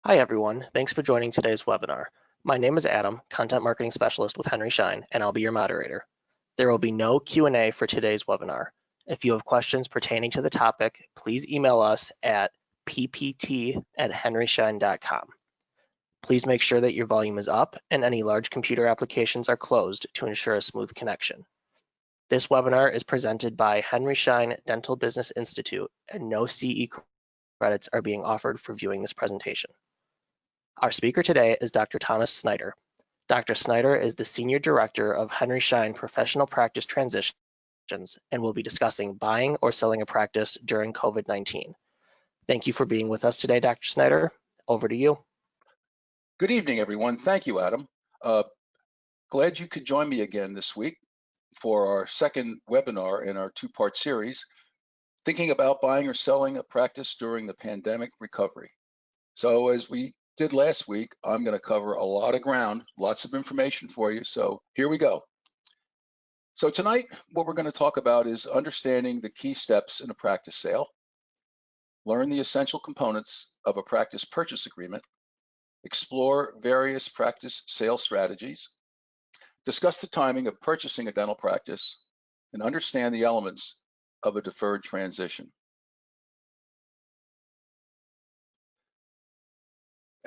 Hi everyone, thanks for joining today's webinar. My name is Adam, Content Marketing Specialist with Schein, and I'll be your moderator. There will be no Q&A for today's webinar. If you have questions pertaining to the topic, please email us at ppt@henryschein.com. Please make sure that your volume is up and any large computer applications are closed to ensure a smooth connection. This webinar is presented by Henry Schein Dental Business Institute, and no CE credits are being offered for viewing this presentation. Our speaker today is Dr. Thomas Snyder. Dr. Snyder is the Senior Director of Henry Schein Professional Practice Transitions and will be discussing buying or selling a practice during COVID-19. Thank you for being with us today, Dr. Snyder. Over to you. Good evening, everyone. Thank you, Adam. Glad you could join me again this week for our second webinar in our two-part series, thinking about buying or selling a practice during the pandemic recovery. So as we did last week, I'm going to cover a lot of ground, lots of information for you. So here we go. So tonight, what we're going to talk about is understanding the key steps in a practice sale, learn the essential components of a practice purchase agreement, explore various practice sale strategies, discuss the timing of purchasing a dental practice, and understand the elements of a deferred transition.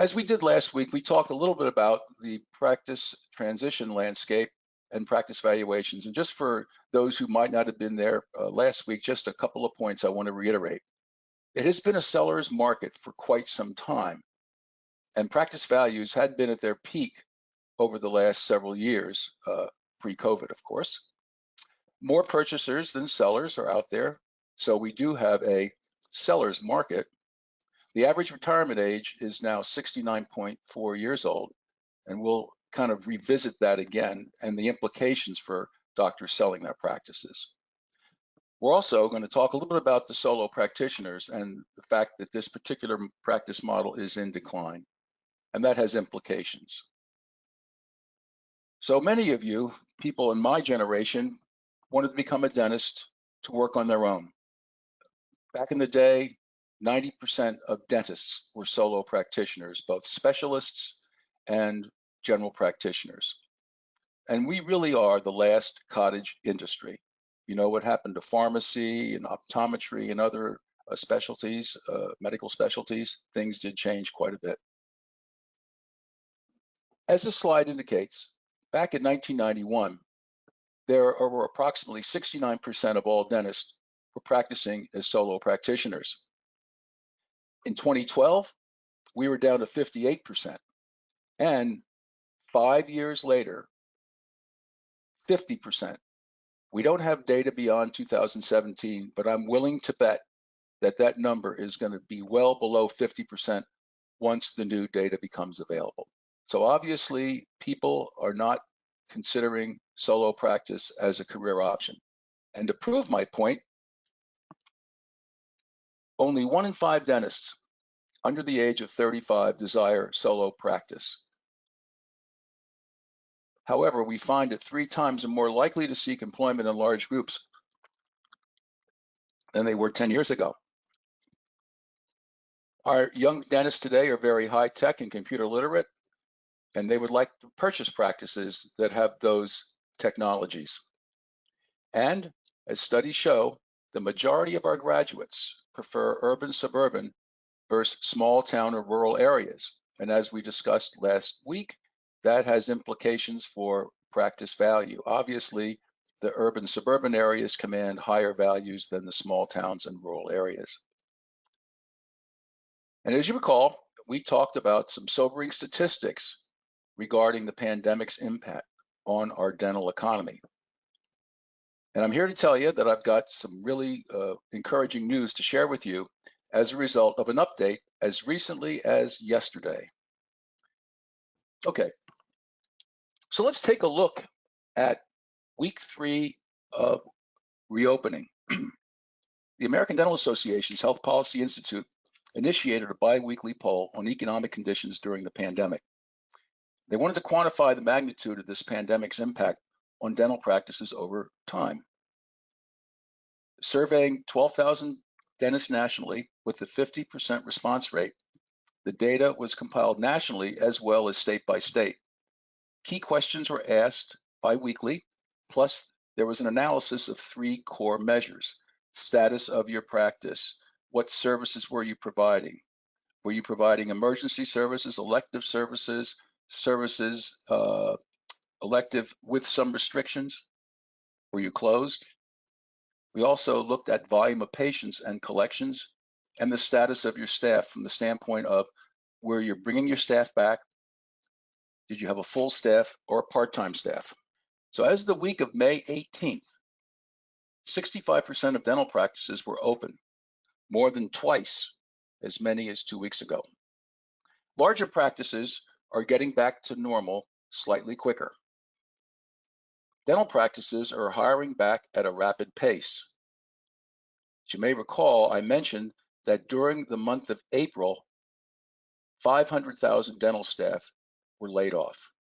As we did last week, we talked a little bit about the practice transition landscape and practice valuations. And just for those who might not have been there last week, just a couple of points I want to reiterate. It has been a seller's market for quite some time, and practice values had been at their peak over the last several years, pre-COVID, of course. More purchasers than sellers are out there, so we do have a seller's market. The average retirement age is now 69.4 years old, and we'll kind of revisit that again and the implications for doctors selling their practices. We're also going to talk a little bit about the solo practitioners and the fact that this particular practice model is in decline, and that has implications. So many of you, people in my generation, wanted to become a dentist to work on their own. Back in the day, 90% of dentists were solo practitioners, both specialists and general practitioners. And we really are the last cottage industry. You know what happened to pharmacy and optometry and other specialties, medical specialties? Things did change quite a bit. As the slide indicates, back in 1991, there were approximately 69% of all dentists were practicing as solo practitioners. In 2012, we were down to 58%. And 5 years later, 50%. We don't have data beyond 2017, but I'm willing to bet that that number is going to be well below 50% once the new data becomes available. So obviously, people are not considering solo practice as a career option. And to prove my point, only 1 in 5 dentists under the age of 35 desire solo practice. However, we find it 3 times more likely to seek employment in large groups than they were 10 years ago. Our young dentists today are very high tech and computer literate, and they would like to purchase practices that have those technologies. And as studies show, the majority of our graduates prefer urban, suburban versus small town or rural areas. And as we discussed last week, that has implications for practice value. Obviously, the urban, suburban areas command higher values than the small towns and rural areas. And as you recall, we talked about some sobering statistics regarding the pandemic's impact on our dental economy. And I'm here to tell you that I've got some really encouraging news to share with you as a result of an update as recently as yesterday. Okay, so let's take a look at week 3 of reopening. The American Dental Association's Health Policy Institute initiated a bi-weekly poll on economic conditions during the pandemic. They wanted to quantify the magnitude of this pandemic's impact on dental practices over time. Surveying 12,000 dentists nationally with a 50% response rate, The data was compiled nationally as well as state by state. Key questions were asked bi-weekly, plus there was an analysis of 3 core measures: status of your practice, what services were you providing? Were you providing emergency services, elective services, elective with some restrictions? Were you closed? We also looked at volume of patients and collections and the status of your staff from the standpoint of where you're bringing your staff back. Did you have a full staff or a part-time staff? So as the week of May 18th, 65% of dental practices were open, more than twice as many as 2 weeks ago. Larger practices are getting back to normal slightly quicker. Dental practices are hiring back at a rapid pace. As you may recall, I mentioned that during the month of April, 500,000 dental staff were laid off.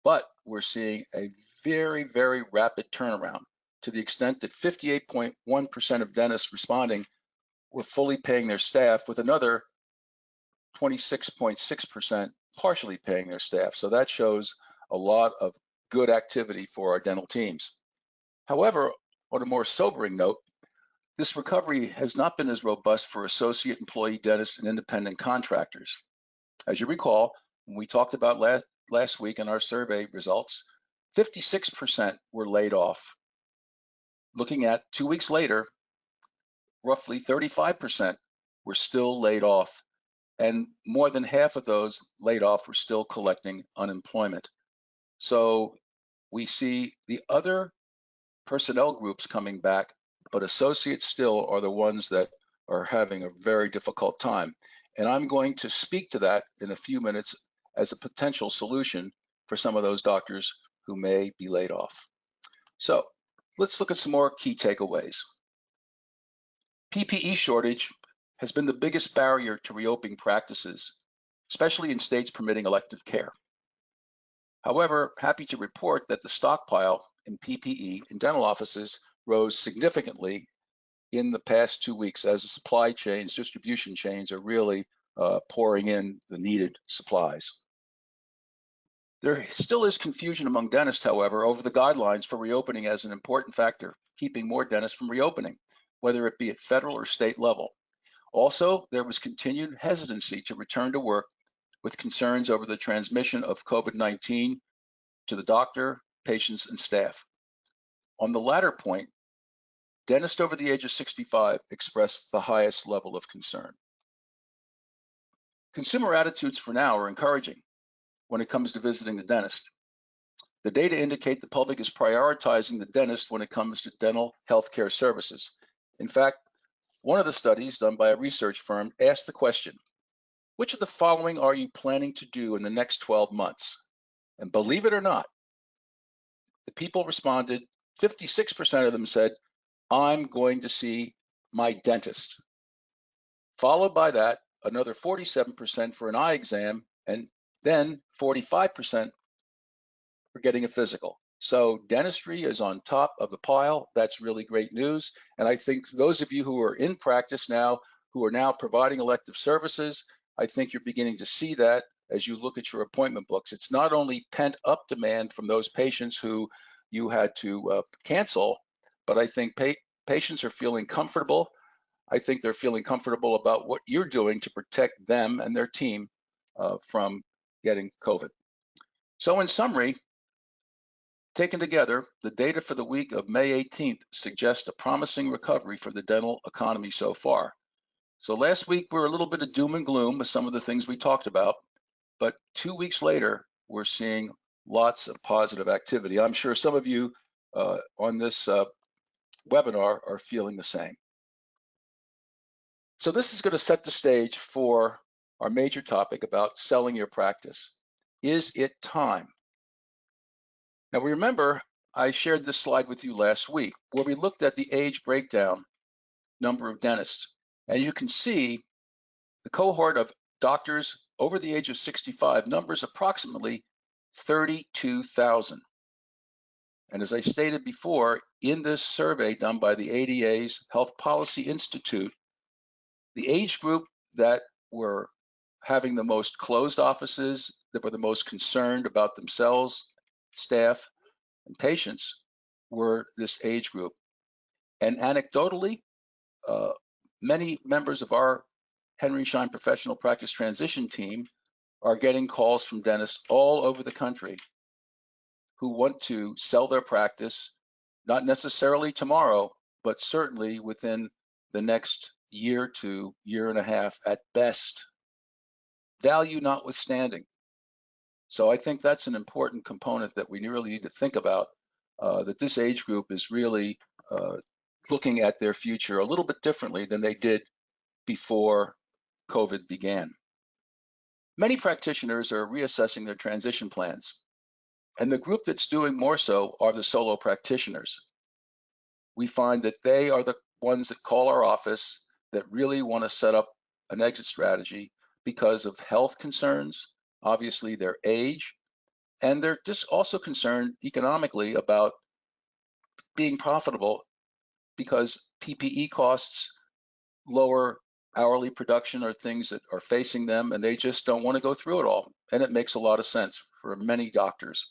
But we're seeing a very, very rapid turnaround to the extent that 58.1% of dentists responding were fully paying their staff, with another 26.6% partially paying their staff. So that shows a lot of good activity for our dental teams. However, on a more sobering note, this recovery has not been as robust for associate employee dentists and independent contractors. As you recall, when we talked about last week in our survey results, 56% were laid off. Looking at 2 weeks later, roughly 35% were still laid off, and more than half of those laid off were still collecting unemployment. So we see the other personnel groups coming back, but associates still are the ones that are having a very difficult time. And I'm going to speak to that in a few minutes as a potential solution for some of those doctors who may be laid off. So let's look at some more key takeaways. PPE shortage has been the biggest barrier to reopening practices, especially in states permitting elective care. However, happy to report that the stockpile in PPE in dental offices rose significantly in the past 2 weeks as the supply chains, distribution chains are really pouring in the needed supplies. There still is confusion among dentists, however, over the guidelines for reopening as an important factor, keeping more dentists from reopening, whether it be at federal or state level. Also, there was continued hesitancy to return to work with concerns over the transmission of COVID-19 to the doctor, patients, and staff. On the latter point, dentists over the age of 65 expressed the highest level of concern. Consumer attitudes for now are encouraging when it comes to visiting the dentist. The data indicate the public is prioritizing the dentist when it comes to dental healthcare services. In fact, one of the studies done by a research firm asked the question, which of the following are you planning to do in the next 12 months? And believe it or not, the people responded, 56% of them said, I'm going to see my dentist. Followed by that, another 47% for an eye exam, and then 45% for getting a physical. So dentistry is on top of the pile. That's really great news. And I think those of you who are in practice now, who are now providing elective services, I think you're beginning to see that as you look at your appointment books. It's not only pent up demand from those patients who you had to cancel, but I think patients are feeling comfortable. I think they're feeling comfortable about what you're doing to protect them and their team from getting COVID. So in summary, taken together, the data for the week of May 18th suggests a promising recovery for the dental economy so far. So last week, we were a little bit of doom and gloom with some of the things we talked about, but 2 weeks later, we're seeing lots of positive activity. I'm sure some of you on this webinar are feeling the same. So this is going to set the stage for our major topic about selling your practice. Is it time? Now remember, I shared this slide with you last week where we looked at the age breakdown number of dentists. And you can see the cohort of doctors over the age of 65 numbers approximately 32,000. And as I stated before, in this survey done by the ADA's Health Policy Institute, the age group that were having the most closed offices, that were the most concerned about themselves, staff, and patients, were this age group. And anecdotally, uh, many members of our Henry Schein professional practice transition team are getting calls from dentists all over the country who want to sell their practice, not necessarily tomorrow, but certainly within the next year to year and a half at best, value notwithstanding. So I think that's an important component that we really need to think about, that this age group is really looking at their future a little bit differently than they did before COVID began. Many practitioners are reassessing their transition plans, and the group that's doing more so are the solo practitioners. We find that they are the ones that call our office that really want to set up an exit strategy because of health concerns, obviously their age, and they're just also concerned economically about being profitable because PPE costs, lower hourly production are things that are facing them, and they just don't want to go through it all. And it makes a lot of sense for many doctors.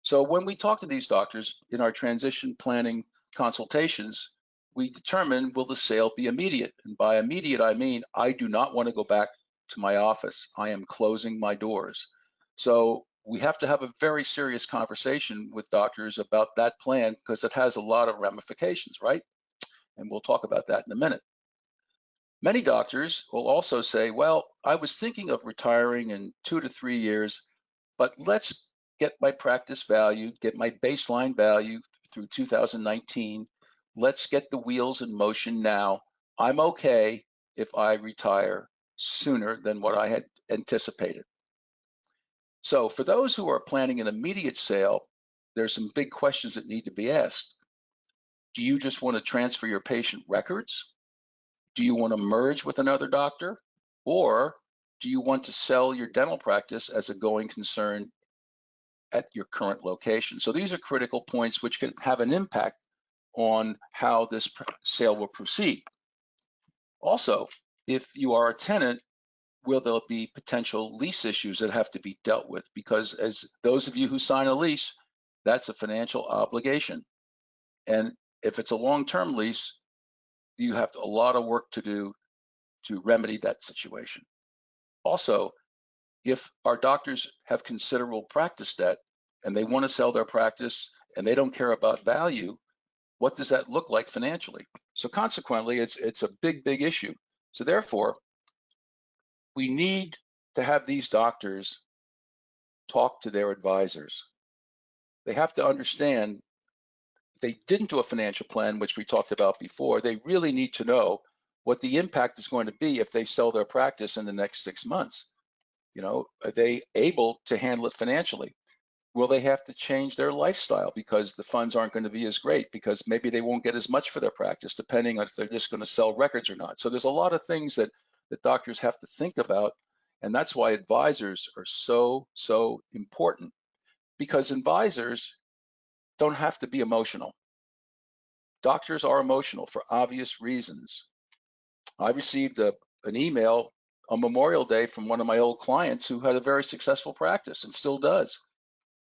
So when we talk to these doctors in our transition planning consultations, we determine, will the sale be immediate? And by immediate, I mean, I do not want to go back to my office. I am closing my doors. So we have to have a very serious conversation with doctors about that plan because it has a lot of ramifications, right? And we'll talk about that in a minute. Many doctors will also say, well, I was thinking of retiring in 2 to 3 years, but let's get my practice value, get my baseline value through 2019. Let's get the wheels in motion now. I'm okay if I retire sooner than what I had anticipated. So for those who are planning an immediate sale, there's some big questions that need to be asked. Do you just want to transfer your patient records? Do you want to merge with another doctor? Or do you want to sell your dental practice as a going concern at your current location? So these are critical points which can have an impact on how this sale will proceed. Also, if you are a tenant, will there be potential lease issues that have to be dealt with? Because as those of you who sign a lease, that's a financial obligation. And if it's a long-term lease, you have a lot of work to do to remedy that situation. Also, if our doctors have considerable practice debt and they want to sell their practice and they don't care about value, what does that look like financially? So consequently, it's a big issue. So therefore, we need to have these doctors talk to their advisors. They have to understand if they didn't do a financial plan, which we talked about before, they really need to know what the impact is going to be if they sell their practice in the next 6 months. You know, are they able to handle it financially? Will they have to change their lifestyle because the funds aren't going to be as great, because maybe they won't get as much for their practice, depending on if they're just going to sell records or not. So there's a lot of things that doctors have to think about. And that's why advisors are so important, because advisors don't have to be emotional. Doctors are emotional for obvious reasons. I received an email on Memorial Day from one of my old clients who had a very successful practice and still does.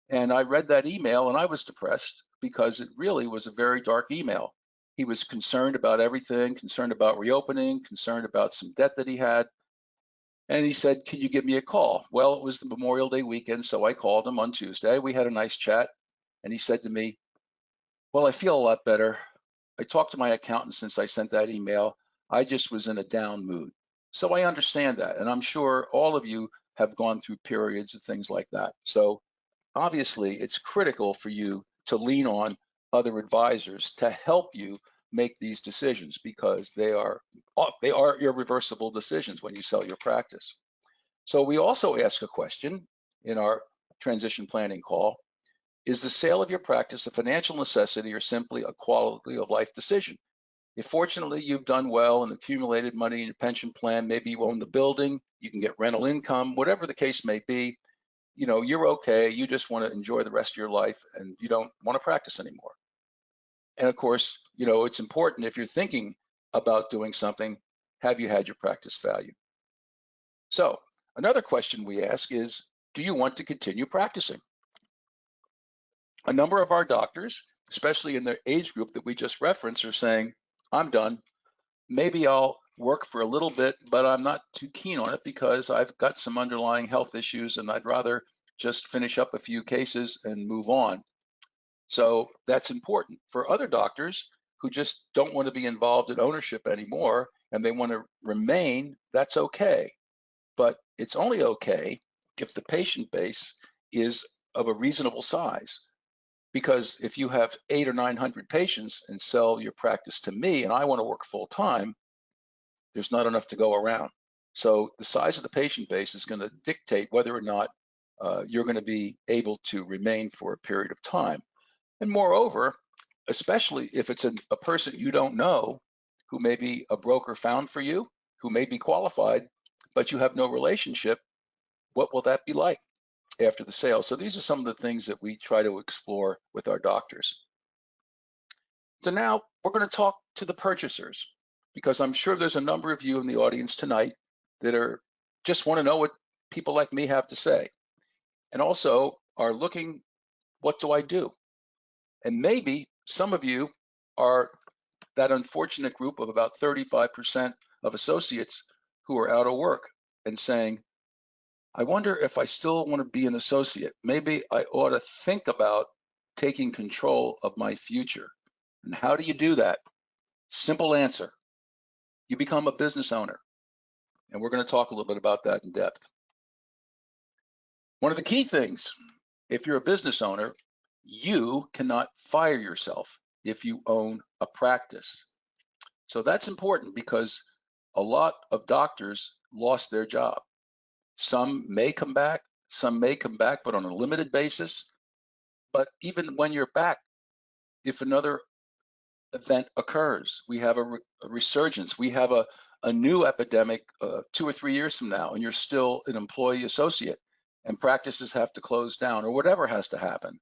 And I read that email and I was depressed because it really was a very dark email. He was concerned about everything, concerned about reopening, concerned about some debt that he had. And he said, can you give me a call? Well, it was the Memorial Day weekend, so I called him on Tuesday. We had a nice chat. And he said to me, well, I feel a lot better. I talked to my accountant since I sent that email. I just was in a down mood. So I understand that. And I'm sure all of you have gone through periods of things like that. So obviously, it's critical for you to lean on other advisors to help you make these decisions, because they are irreversible decisions when you sell your practice. So we also ask a question in our transition planning call: is the sale of your practice a financial necessity or simply a quality of life decision? If fortunately you've done well and accumulated money in your pension plan, maybe you own the building, you can get rental income, whatever the case may be, you know, you're okay, you just want to enjoy the rest of your life and you don't want to practice anymore. And of course, you know, it's important, if you're thinking about doing something, have you had your practice value? So another question we ask is, do you want to continue practicing? A number of our doctors, especially in the age group that we just referenced, are saying, I'm done. Maybe I'll work for a little bit, but I'm not too keen on it because I've got some underlying health issues and I'd rather just finish up a few cases and move on. So that's important. For other doctors who just don't want to be involved in ownership anymore and they want to remain, that's okay. But it's only okay if the patient base is of a reasonable size. Because if you have 800 or 900 patients and sell your practice to me and I want to work full time, there's not enough to go around. So the size of the patient base is going to dictate whether or not you're going to be able to remain for a period of time. And moreover, especially if it's a person you don't know who may be a broker found for you, who may be qualified, but you have no relationship, what will that be like after the sale? So these are some of the things that we try to explore with our doctors. So now we're going to talk to the purchasers, because I'm sure there's a number of you in the audience tonight that are just want to know what people like me have to say, and also are looking, what do I do? And maybe some of you are that unfortunate group of about 35% of associates who are out of work and saying, I wonder if I still want to be an associate. Maybe I ought to think about taking control of my future. And how do you do that? Simple answer. You become a business owner. And we're going to talk a little bit about that in depth. One of the key things, if you're a business owner, you cannot fire yourself if you own a practice. So that's important because a lot of doctors lost their job. Some may come back, but on a limited basis. But even when you're back, if another event occurs, we have a resurgence, we have a new epidemic 2 or 3 years from now, and you're still an employee associate, and practices have to close down or whatever has to happen,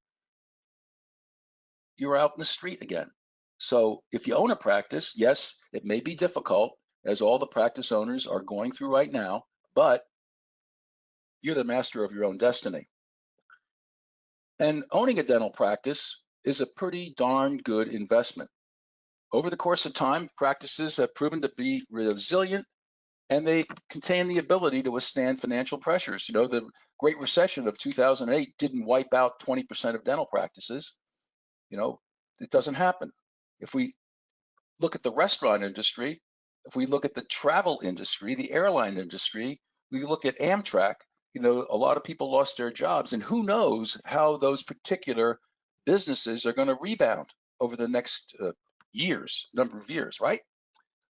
you're out in the street again. So if you own a practice, yes, it may be difficult, as all the practice owners are going through right now, but you're the master of your own destiny. And owning a dental practice is a pretty darn good investment. Over the course of time, practices have proven to be resilient, and they contain the ability to withstand financial pressures. You know, the Great Recession of 2008 didn't wipe out 20% of dental practices. You know, it doesn't happen. If we look at the restaurant industry, if we look at the travel industry, the airline industry, we look at Amtrak, you know, a lot of people lost their jobs, and who knows how those particular businesses are going to rebound over the next number of years, right?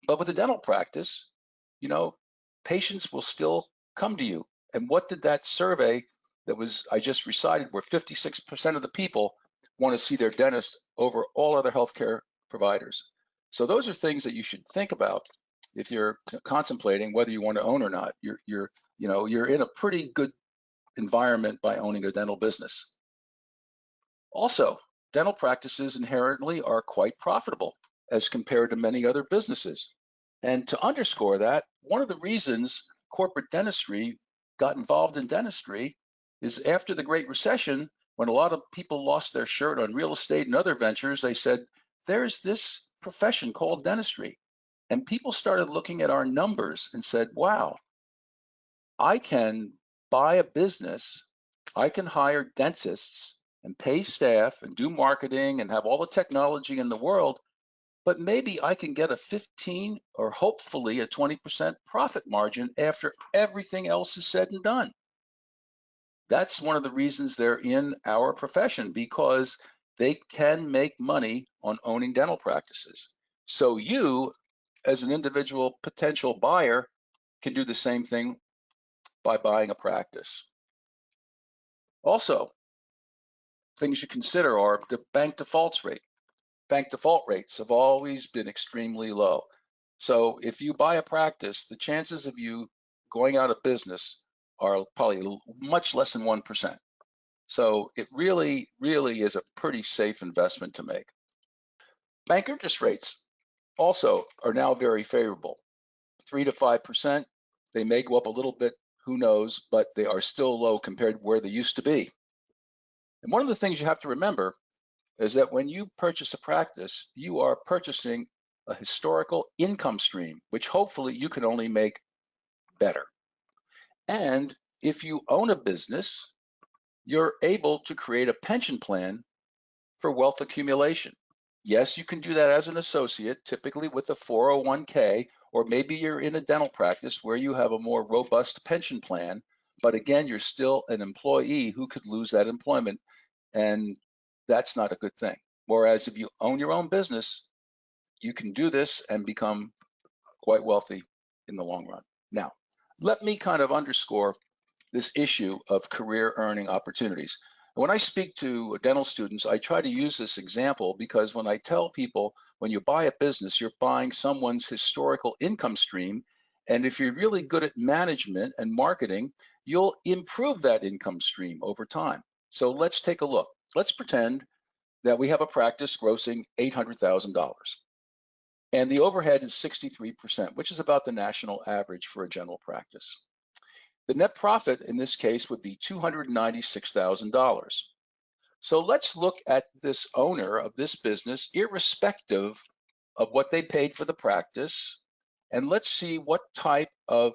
But with a dental practice, you know, patients will still come to you. And what did that survey I just recited, where 56% of the people want to see their dentist over all other healthcare providers? So those are things that you should think about if you're contemplating whether you want to own or not. You're in a pretty good environment by owning a dental business. Also, dental practices inherently are quite profitable as compared to many other businesses. And to underscore that, one of the reasons corporate dentistry got involved in dentistry is after the Great Recession, when a lot of people lost their shirt on real estate and other ventures, they said, there's this profession called dentistry. And people started looking at our numbers and said, wow, I can buy a business, I can hire dentists and pay staff and do marketing and have all the technology in the world, but maybe I can get a 15 or hopefully a 20% profit margin after everything else is said and done. That's one of the reasons they're in our profession, because they can make money on owning dental practices. So you, as an individual potential buyer, can do the same thing by buying a practice. Also, things you consider are the bank defaults rate. Bank default rates have always been extremely low. So if you buy a practice, the chances of you going out of business are probably much less than 1%. So it really, really is a pretty safe investment to make. Bank interest rates also are now very favorable, 3 to 5%. They may go up a little bit who knows, but they are still low compared to where they used to be. And one of the things you have to remember is that when you purchase a practice, you are purchasing a historical income stream, which hopefully you can only make better. And if you own a business, you're able to create a pension plan for wealth accumulation. Yes, you can do that as an associate, typically with a 401k, or maybe you're in a dental practice where you have a more robust pension plan. But again, you're still an employee who could lose that employment, and that's not a good thing. Whereas if you own your own business, you can do this and become quite wealthy in the long run. Now, let me kind of underscore this issue of career earning opportunities. When I speak to dental students, I try to use this example because when I tell people when you buy a business, you're buying someone's historical income stream. And if you're really good at management and marketing, you'll improve that income stream over time. So let's take a look. Let's pretend that we have a practice grossing $800,000 and the overhead is 63%, which is about the national average for a general practice. The net profit in this case would be $296,000. So let's look at this owner of this business, irrespective of what they paid for the practice, and let's see what type of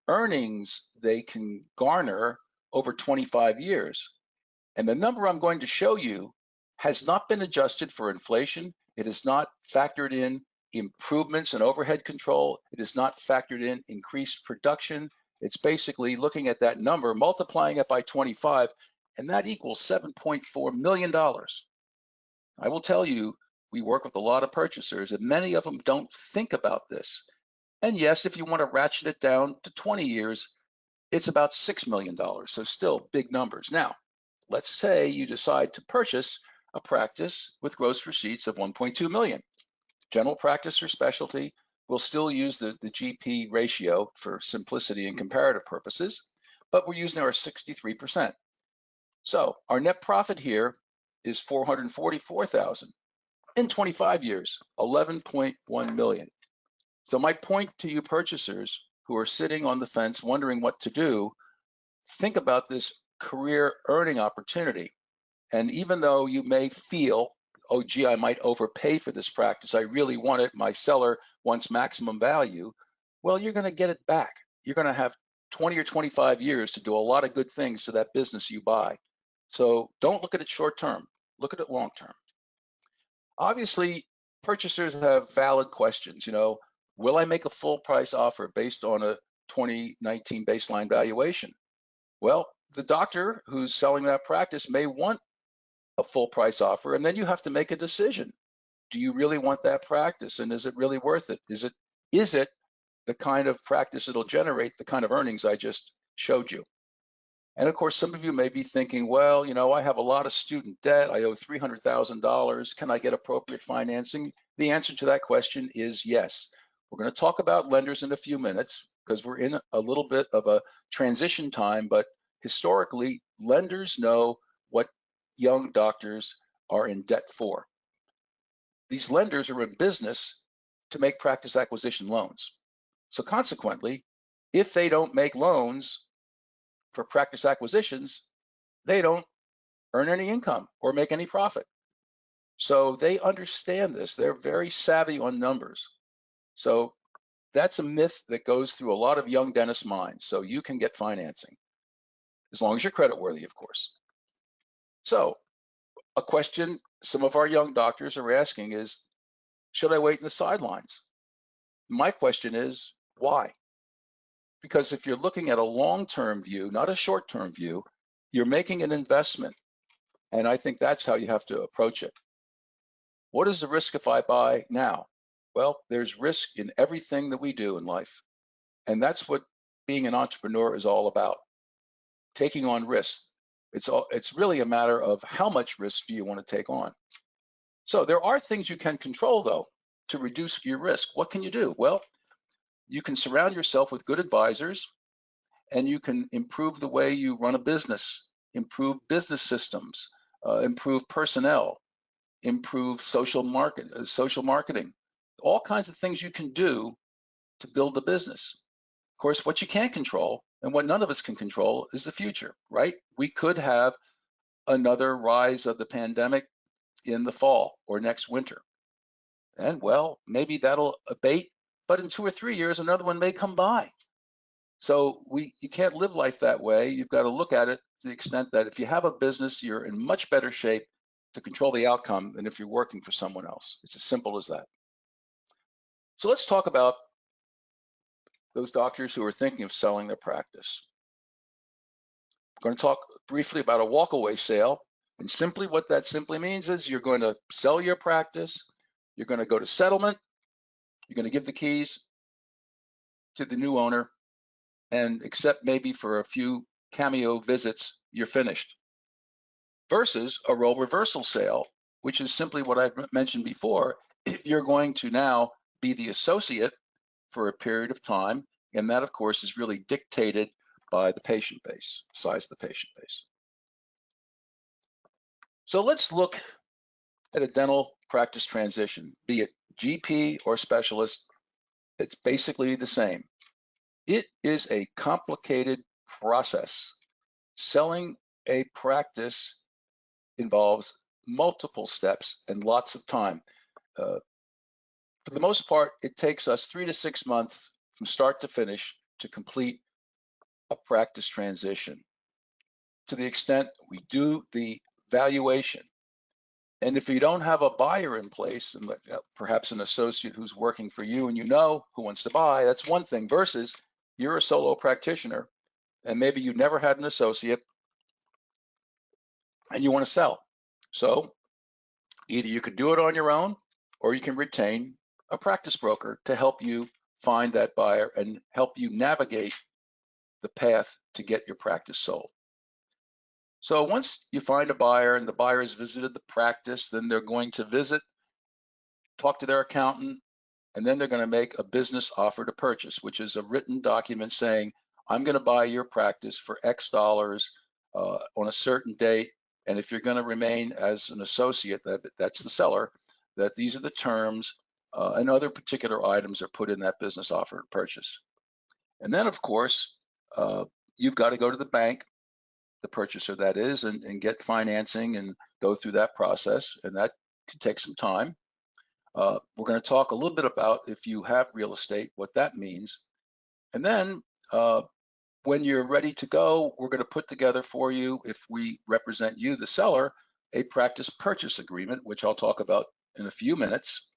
earnings they can garner over 25 years. And the number I'm going to show you has not been adjusted for inflation. It is not factored in improvements in overhead control. It is not factored in increased production. It's basically looking at that number, multiplying it by 25, and that equals $7.4 million. I will tell you, we work with a lot of purchasers, and many of them don't think about this. And yes, if you want to ratchet it down to 20 years, it's about $6 million, so still big numbers. Now, let's say you decide to purchase a practice with gross receipts of 1.2 million. General practice or specialty, we'll still use the GP ratio for simplicity and comparative purposes, but we're using our 63%. So our net profit here is 444,000. In 25 years, 11.1 million. So my point to you purchasers who are sitting on the fence wondering what to do, think about this career earning opportunity. And even though you may feel, oh, gee, I might overpay for this practice, I really want it, my seller wants maximum value, well, you're going to get it back. You're going to have 20 or 25 years to do a lot of good things to that business you buy. So don't look at it short term, look at it long term. Obviously, purchasers have valid questions. Will I make a full price offer based on a 2019 baseline valuation? Well, the doctor who's selling that practice may want a full price offer, and then you have to make a decision. Do you really want that practice, and is it really worth it? Is it the kind of practice that'll generate the kind of earnings I just showed you? And of course, some of you may be thinking, well, I have a lot of student debt. I owe $300,000. Can I get appropriate financing? The answer to that question is yes. We're going to talk about lenders in a few minutes because we're in a little bit of a transition time, but historically, lenders know what young doctors are in debt for. These lenders are in business to make practice acquisition loans. So consequently, if they don't make loans for practice acquisitions, they don't earn any income or make any profit. So they understand this. They're very savvy on numbers. So that's a myth that goes through a lot of young dentists' minds. So you can get financing, as long as you're creditworthy, of course. So a question some of our young doctors are asking is, should I wait in the sidelines? My question is, why? Because if you're looking at a long-term view, not a short-term view, you're making an investment. And I think that's how you have to approach it. What is the risk if I buy now? Well, there's risk in everything that we do in life. And that's what being an entrepreneur is all about, taking on risks. It's really a matter of how much risk do you want to take on. So there are things you can control, though, to reduce your risk. What can you do? Well, you can surround yourself with good advisors, and you can improve the way you run a business, improve business systems, improve personnel, improve social marketing, all kinds of things you can do to build a business. Of course, what you can't control, And what none of us can control is the future, right? We could have another rise of the pandemic in the fall or next winter. And well, maybe that'll abate, but in 2 or 3 years, another one may come by. So you can't live life that way. You've got to look at it to the extent that if you have a business, you're in much better shape to control the outcome than if you're working for someone else. It's as simple as that. So let's talk about those doctors who are thinking of selling their practice. I'm going to talk briefly about a walkaway sale. And simply what that simply means is you're going to sell your practice, you're going to go to settlement, you're going to give the keys to the new owner, and except maybe for a few cameo visits, you're finished. Versus a role reversal sale, which is simply what I've mentioned before. If you're going to now be the associate for a period of time, and that, of course, is really dictated by the patient base, size of the patient base. So let's look at a dental practice transition, be it GP or specialist. It's basically the same. It is a complicated process. Selling a practice involves multiple steps and lots of time. For the most part, it takes us 3 to 6 months from start to finish to complete a practice transition, to the extent we do the valuation. And if you don't have a buyer in place, and perhaps an associate who's working for you and you know who wants to buy, that's one thing, versus you're a solo practitioner and maybe you never had an associate and you want to sell. So either you could do it on your own or you can retain a practice broker to help you find that buyer and help you navigate the path to get your practice sold. So once you find a buyer and the buyer has visited the practice, then they're going to visit, talk to their accountant, and then they're going to make a business offer to purchase, which is a written document saying, I'm going to buy your practice for X dollars on a certain date. And if you're going to remain as an associate, that's the seller, that these are the terms and other particular items are put in that business offer to purchase. And then, of course, you've got to go to the bank, the purchaser that is, and get financing and go through that process. And that could take some time. We're going to talk a little bit about, if you have real estate, what that means. And then when you're ready to go, we're going to put together for you, if we represent you, the seller, a practice purchase agreement, which I'll talk about in a few minutes.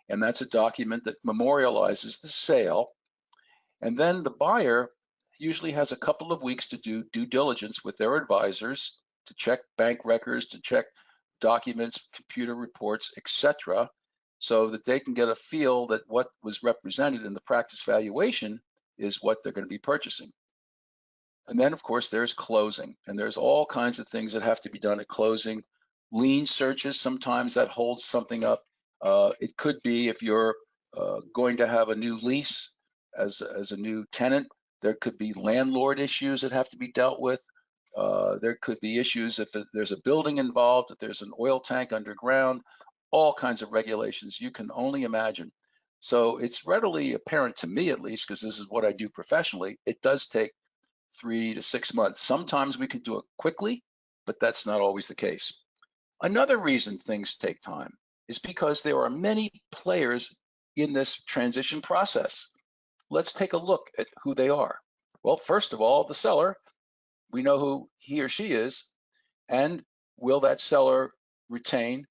And that's a document that memorializes the sale. And then the buyer usually has a couple of weeks to do due diligence with their advisors, to check bank records, to check documents, computer reports, etc., so that they can get a feel that what was represented in the practice valuation is what they're going to be purchasing. And then, of course, there's closing, and there's all kinds of things that have to be done at closing. Lien searches, sometimes that holds something up. It could be if you're going to have a new lease as a new tenant, there could be landlord issues that have to be dealt with. There could be issues if there's a building involved, if there's an oil tank underground, all kinds of regulations you can only imagine. So it's readily apparent to me, at least, because this is what I do professionally, it does take 3 to 6 months. Sometimes we can do it quickly, but that's not always the case. Another reason things take time is because there are many players in this transition process. Let's take a look at who they are. Well, first of all, the seller, we know who he or she is, and will that seller retain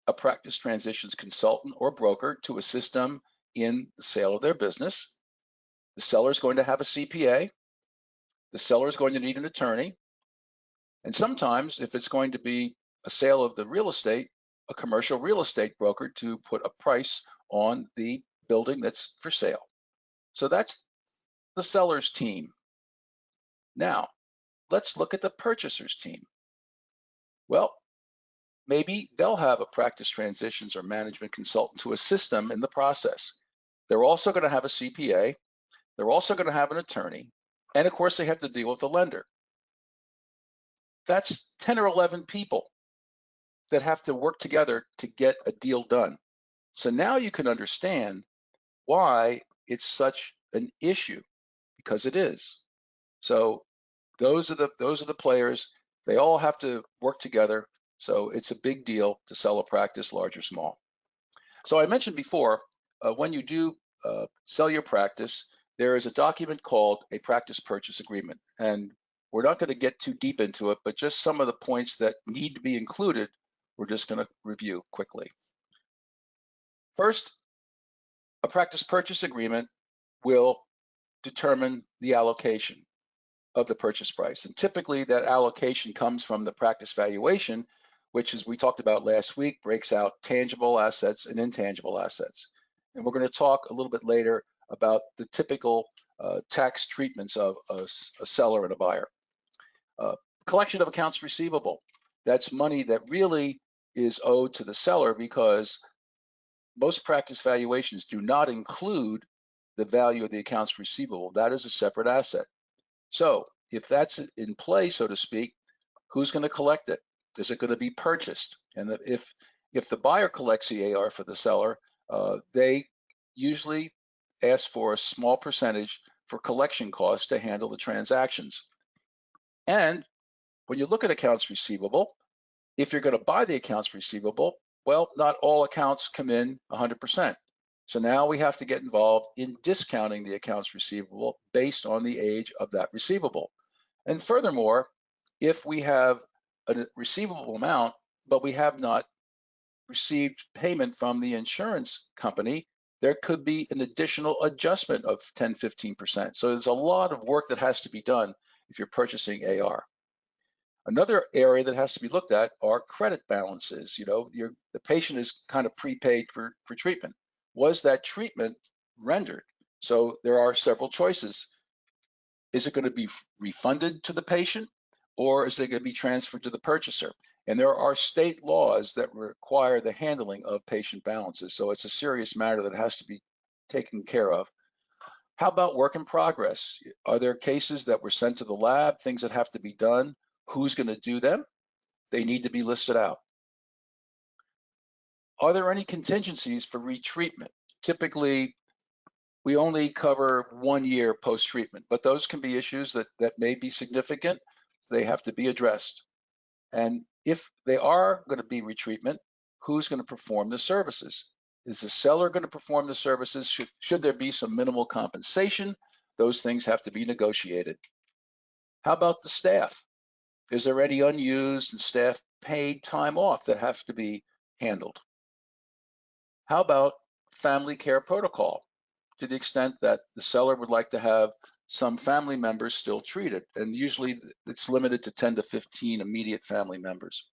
a practice transitions consultant or broker to assist them in the sale of their business? The seller is going to have a CPA. The seller is going to need an attorney. And sometimes, if it's going to be a sale of the real estate, a commercial real estate broker to put a price on the building that's for sale. So that's the seller's team. Now, let's look at the purchaser's team. Well, maybe they'll have a practice transitions or management consultant to assist them in the process. They're also going to have a CPA. They're also going to have an attorney. And of course, they have to deal with the lender. That's 10 or 11 people that have to work together to get a deal done. So now you can understand why it's such an issue, because it is. So those are the players. They all have to work together. So it's a big deal to sell a practice, large or small. So I mentioned before, when you do sell your practice, there is a document called a practice purchase agreement. And we're not going to get too deep into it, but just some of the points that need to be included, we're just going to review quickly. First, a practice purchase agreement will determine the allocation of the purchase price. And typically that allocation comes from the practice valuation, which, as we talked about last week, breaks out tangible assets and intangible assets. And we're going to talk a little bit later about the typical tax treatments of a seller and a buyer. Collection of accounts receivable. That's money that really is owed to the seller because most practice valuations do not include the value of the accounts receivable. That is a separate asset. So if that's in play, so to speak, who's going to collect it? Is it going to be purchased? And if the buyer collects the AR for the seller, they usually ask for a small percentage for collection costs to handle the transactions. And when you look at accounts receivable, if you're going to buy the accounts receivable, well, not all accounts come in 100%. So now we have to get involved in discounting the accounts receivable based on the age of that receivable. And furthermore, if we have a receivable amount, but we have not received payment from the insurance company, there could be an additional adjustment of 10, 15%. So there's a lot of work that has to be done if you're purchasing AR. Another area that has to be looked at are credit balances. You know, the patient is kind of prepaid for treatment. Was that treatment rendered? So there are several choices. Is it going to be refunded to the patient, or is it going to be transferred to the purchaser? And there are state laws that require the handling of patient balances. So it's a serious matter that has to be taken care of. How about work in progress? Are there cases that were sent to the lab, things that have to be done? Who's going to do them? They need to be listed out. Are there any contingencies for retreatment? Typically, we only cover 1 year post-treatment, but those can be issues that may be significant. So they have to be addressed. And if they are going to be retreatment, who's going to perform the services? Is the seller going to perform the services? Should there be some minimal compensation? Those things have to be negotiated. How about the staff? Is there any unused and staff paid time off that have to be handled? How about family care protocol? To the extent that the seller would like to have some family members still treated, and usually it's limited to 10 to 15 immediate family members.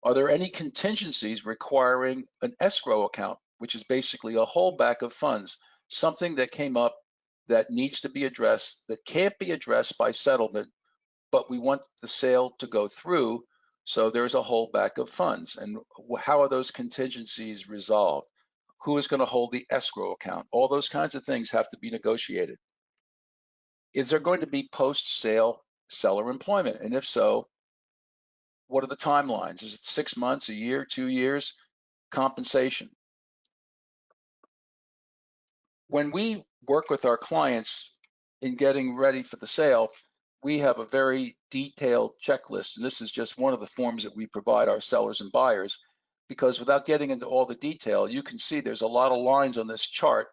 Are there any contingencies requiring an escrow account, which is basically a holdback of funds, something that came up that needs to be addressed, that can't be addressed by settlement, but we want the sale to go through, so there's a holdback of funds. And how are those contingencies resolved? Who is going to hold the escrow account? All those kinds of things have to be negotiated. Is there going to be post-sale seller employment? And if so, what are the timelines? Is it 6 months, a year, 2 years? Compensation. When we work with our clients in getting ready for the sale, we have a very detailed checklist. And this is just one of the forms that we provide our sellers and buyers, because without getting into all the detail, you can see there's a lot of lines on this chart,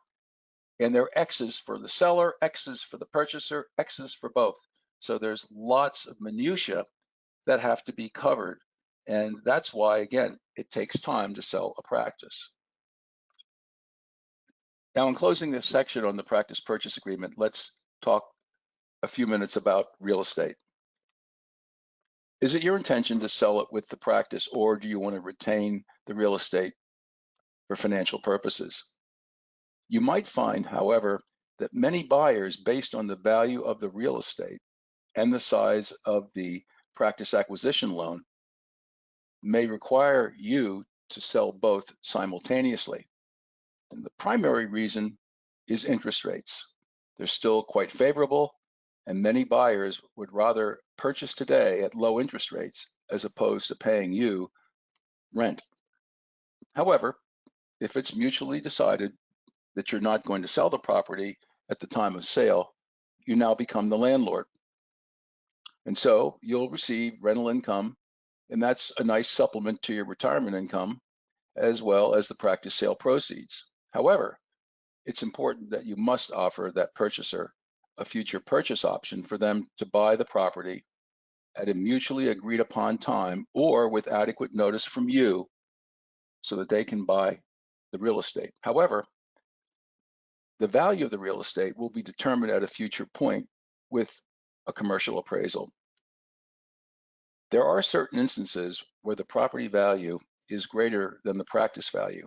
and they're X's for the seller, X's for the purchaser, X's for both. So there's lots of minutia that have to be covered. And that's why, again, it takes time to sell a practice. Now, in closing this section on the practice purchase agreement, let's talk a few minutes about real estate. Is it your intention to sell it with the practice, or do you want to retain the real estate for financial purposes? You might find, however, that many buyers, based on the value of the real estate and the size of the practice acquisition loan, may require you to sell both simultaneously. And the primary reason is interest rates. They're still quite favorable, and many buyers would rather purchase today at low interest rates as opposed to paying you rent. However, if it's mutually decided that you're not going to sell the property at the time of sale, you now become the landlord. And so you'll receive rental income, and that's a nice supplement to your retirement income, as well as the practice sale proceeds. However, it's important that you must offer that purchaser a future purchase option for them to buy the property at a mutually agreed upon time or with adequate notice from you so that they can buy the real estate. However, the value of the real estate will be determined at a future point with a commercial appraisal. There are certain instances where the property value is greater than the practice value.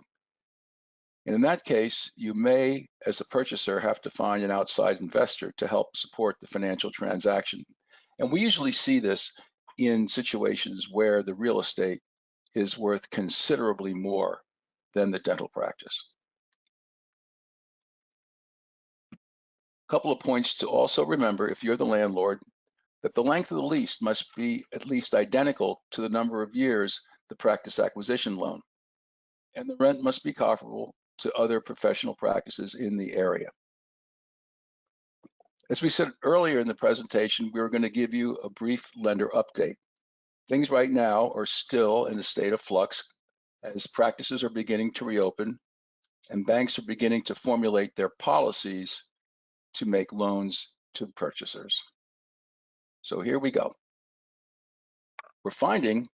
And in that case, you may, as a purchaser, have to find an outside investor to help support the financial transaction. And we usually see this in situations where the real estate is worth considerably more than the dental practice. A couple of points to also remember if you're the landlord, that the length of the lease must be at least identical to the number of years the practice acquisition loan, and the rent must be comparable to other professional practices in the area. As we said earlier in the presentation, we were going to give you a brief lender update. Things right now are still in a state of flux as practices are beginning to reopen and banks are beginning to formulate their policies to make loans to purchasers. So here we go. We're finding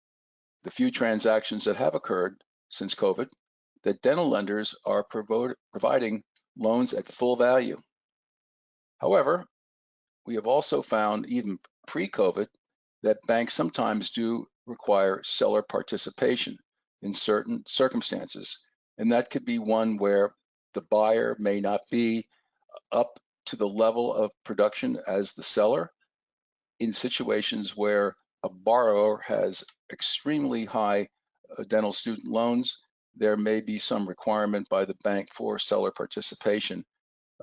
the few transactions that have occurred since COVID that dental lenders are providing loans at full value. However, we have also found even pre-COVID that banks sometimes do require seller participation in certain circumstances. And that could be one where the buyer may not be up to the level of production as the seller, in situations where a borrower has extremely high dental student loans, there may be some requirement by the bank for seller participation.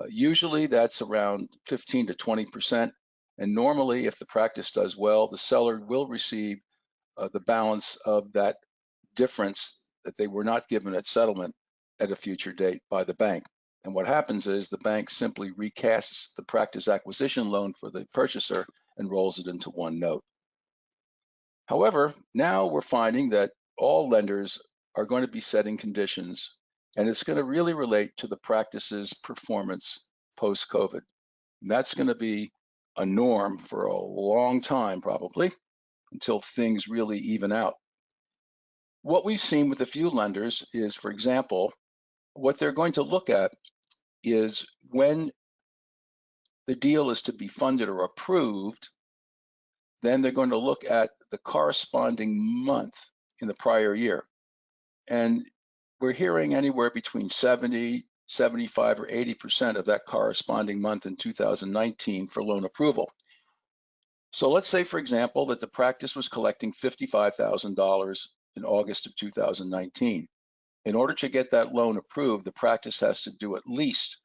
Usually that's around 15 to 20%. And normally, if the practice does well, the seller will receive the balance of that difference that they were not given at settlement at a future date by the bank. And what happens is the bank simply recasts the practice acquisition loan for the purchaser and rolls it into one note. However, now we're finding that all lenders are going to be setting conditions, and it's going to really relate to the practice's performance post-COVID. And that's going to be a norm for a long time, probably, until things really even out. What we've seen with a few lenders is, for example, what they're going to look at is when the deal is to be funded or approved, then they're going to look at the corresponding month in the prior year. And we're hearing anywhere between 70, 75, or 80% of that corresponding month in 2019 for loan approval. So let's say, for example, that the practice was collecting $55,000 in August of 2019. In order to get that loan approved, the practice has to do at least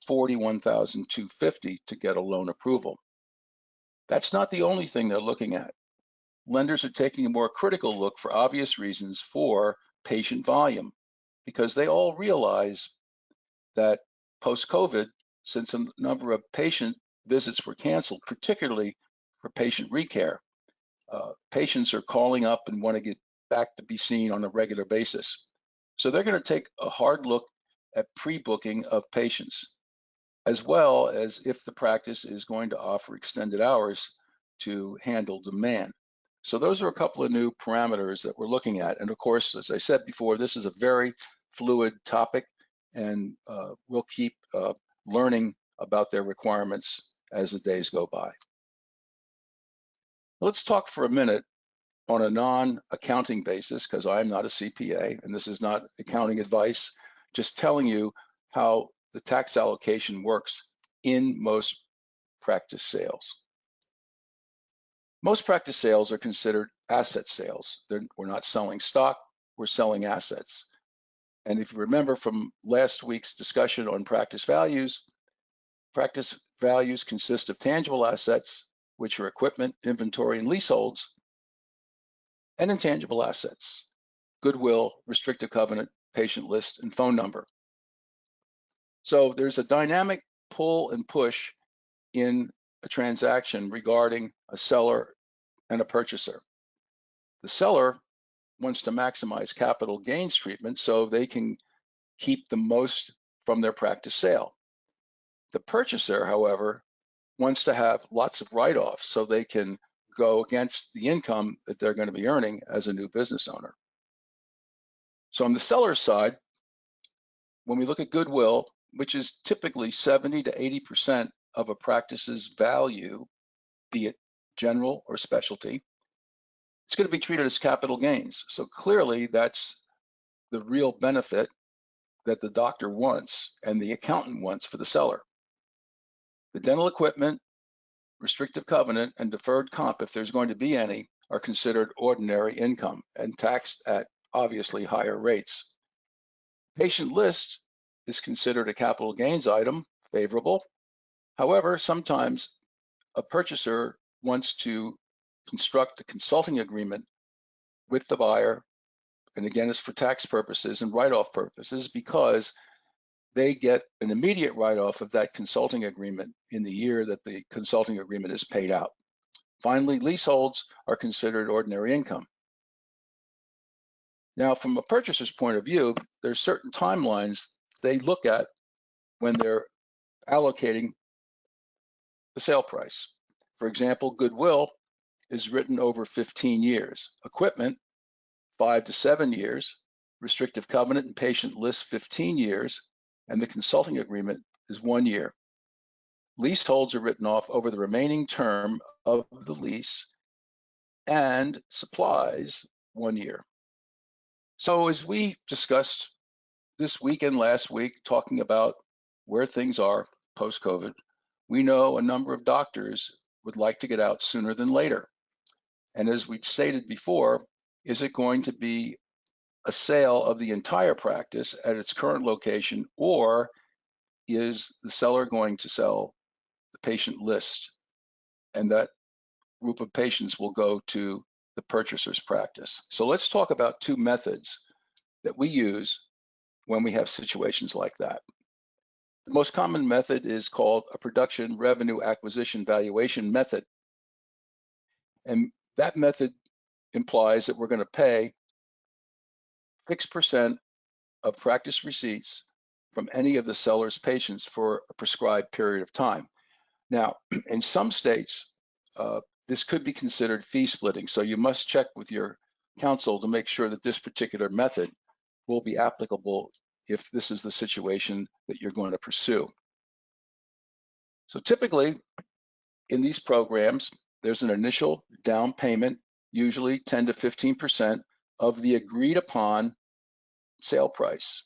$41,250 to get a loan approval. That's not the only thing they're looking at. Lenders are taking a more critical look for obvious reasons for patient volume, because they all realize that post-COVID, since a number of patient visits were canceled, particularly for patient recare, patients are calling up and want to get back to be seen on a regular basis. So they're going to take a hard look at pre-booking of patients, as well as if the practice is going to offer extended hours to handle demand. So those are a couple of new parameters that we're looking at. And of course, as I said before, this is a very fluid topic, and we'll keep learning about their requirements as the days go by. Let's talk for a minute on a non-accounting basis, because I'm not a CPA, and this is not accounting advice, just telling you how the tax allocation works in most practice sales. Most practice sales are considered asset sales. We're not selling stock, we're selling assets. And if you remember from last week's discussion on practice values consist of tangible assets, which are equipment, inventory, and leaseholds, and intangible assets, goodwill, restricted covenant, patient list, and phone number. So there's a dynamic pull and push in a transaction regarding a seller and a purchaser. The seller wants to maximize capital gains treatment so they can keep the most from their practice sale. The purchaser, however, wants to have lots of write-offs so they can go against the income that they're going to be earning as a new business owner. So on the seller's side, when we look at goodwill, which is typically 70 to 80% of a practice's value, be it general or specialty, it's going to be treated as capital gains. So clearly that's the real benefit that the doctor wants and the accountant wants for the seller. The dental equipment, restrictive covenant, and deferred comp, if there's going to be any, are considered ordinary income and taxed at obviously higher rates. Patient list is considered a capital gains item, favorable. However, sometimes a purchaser wants to construct a consulting agreement with the buyer, and again, it's for tax purposes and write-off purposes because they get an immediate write-off of that consulting agreement in the year that the consulting agreement is paid out. Finally, leaseholds are considered ordinary income. Now, from a purchaser's point of view, there's certain timelines they look at when they're allocating the sale price. For example, goodwill is written over 15 years. Equipment, 5 to 7 years. Restrictive covenant and patient list, 15 years. And the consulting agreement is 1 year. Leaseholds are written off over the remaining term of the lease, and supplies 1 year. So as we discussed this week and last week, talking about where things are post-COVID, we know a number of doctors would like to get out sooner than later. And as we stated before, is it going to be a sale of the entire practice at its current location, or is the seller going to sell the patient list, and that group of patients will go to the purchaser's practice? So let's talk about two methods that we use when we have situations like that. The most common method is called a production revenue acquisition valuation method. And that method implies that we're going to pay fixed percent of practice receipts from any of the seller's patients for a prescribed period of time. Now, in some states, this could be considered fee splitting. So you must check with your counsel to make sure that this particular method will be applicable if this is the situation that you're going to pursue. So typically in these programs, there's an initial down payment, usually 10 to 15% of the agreed upon sale price.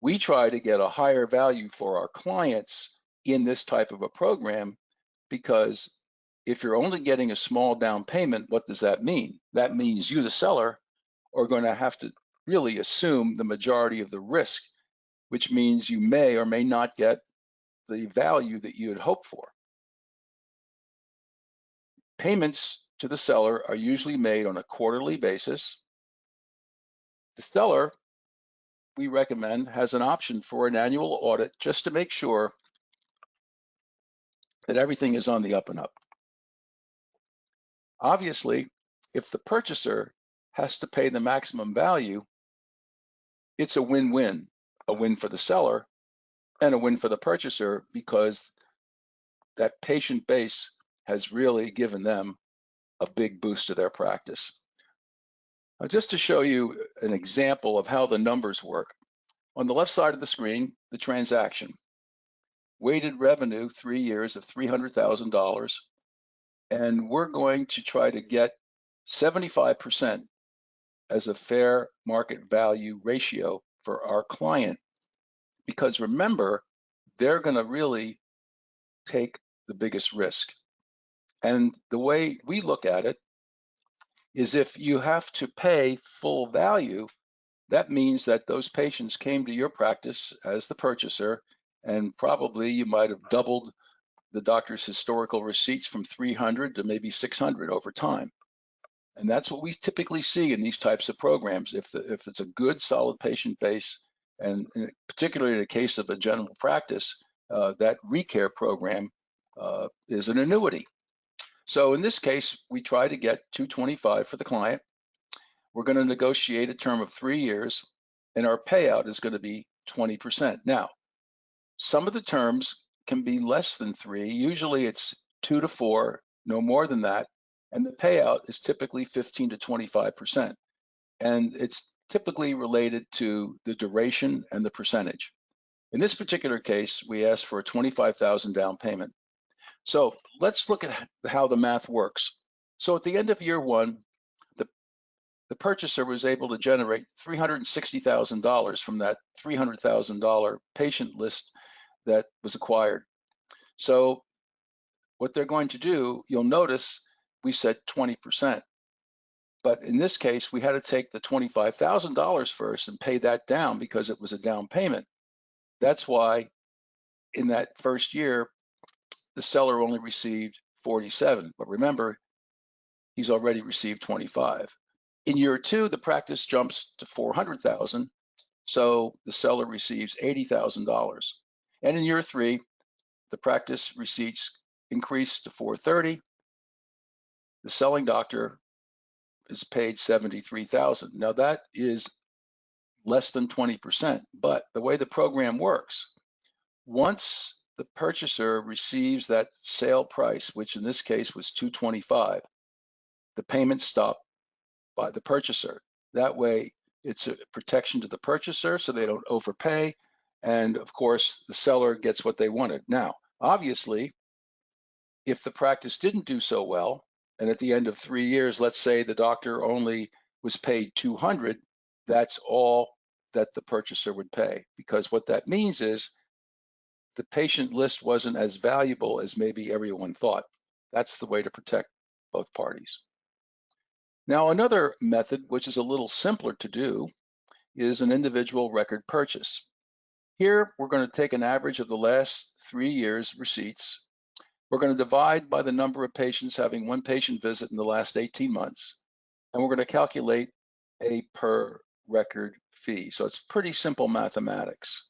We try to get a higher value for our clients in this type of a program, because if you're only getting a small down payment, what does that mean? That means you, the seller, are going to have to really assume the majority of the risk, which means you may or may not get the value that you had hoped for. Payments to the seller are usually made on a quarterly basis. The seller, we recommend, has an option for an annual audit just to make sure that everything is on the up and up. Obviously, if the purchaser has to pay the maximum value, it's a win-win for the seller and a win for the purchaser, because that patient base has really given them a big boost to their practice. Now, just to show you an example of how the numbers work, on the left side of the screen, the transaction. Weighted revenue, 3 years of $300,000, and we're going to try to get 75% as a fair market value ratio for our client, because remember, they're going to really take the biggest risk. And the way we look at it is, if you have to pay full value, that means that those patients came to your practice as the purchaser, and probably you might have doubled the doctor's historical receipts from 300 to maybe 600 over time. And that's what we typically see in these types of programs. If it's a good, solid patient base, and particularly in the case of a general practice, that recare program is an annuity. So in this case, we try to get $225 for the client. We're going to negotiate a term of 3 years, and our payout is going to be 20%. Now, some of the terms can be less than 3. Usually it's 2 to 4, no more than that. And the payout is typically 15 to 25%. And it's typically related to the duration and the percentage. In this particular case, we asked for a $25,000 down payment. So let's look at how the math works. So at the end of year 1, the purchaser was able to generate $360,000 from that $300,000 patient list that was acquired. So what they're going to do, you'll notice we said 20%. But in this case, we had to take the $25,000 first and pay that down because it was a down payment. That's why in that first year, the seller only received 47. But remember, he's already received 25. In year 2, the practice jumps to 400,000. So the seller receives $80,000. And in year 3, the practice receipts increase to 430. The selling doctor is paid 73,000. Now that is less than 20%, but the way the program works, once the purchaser receives that sale price, which in this case was 225, the payments stop by the purchaser. That way it's a protection to the purchaser so they don't overpay. And of course, the seller gets what they wanted. Now, obviously, if the practice didn't do so well, and at the end of 3 years, let's say the doctor only was paid 200, that's all that the purchaser would pay. Because what that means is the patient list wasn't as valuable as maybe everyone thought. That's the way to protect both parties. Now, another method, which is a little simpler to do, is an individual record purchase. Here, we're going to take an average of the last 3 years' receipts. We're going to divide by the number of patients having one patient visit in the last 18 months, and we're going to calculate a per record fee. So it's pretty simple mathematics.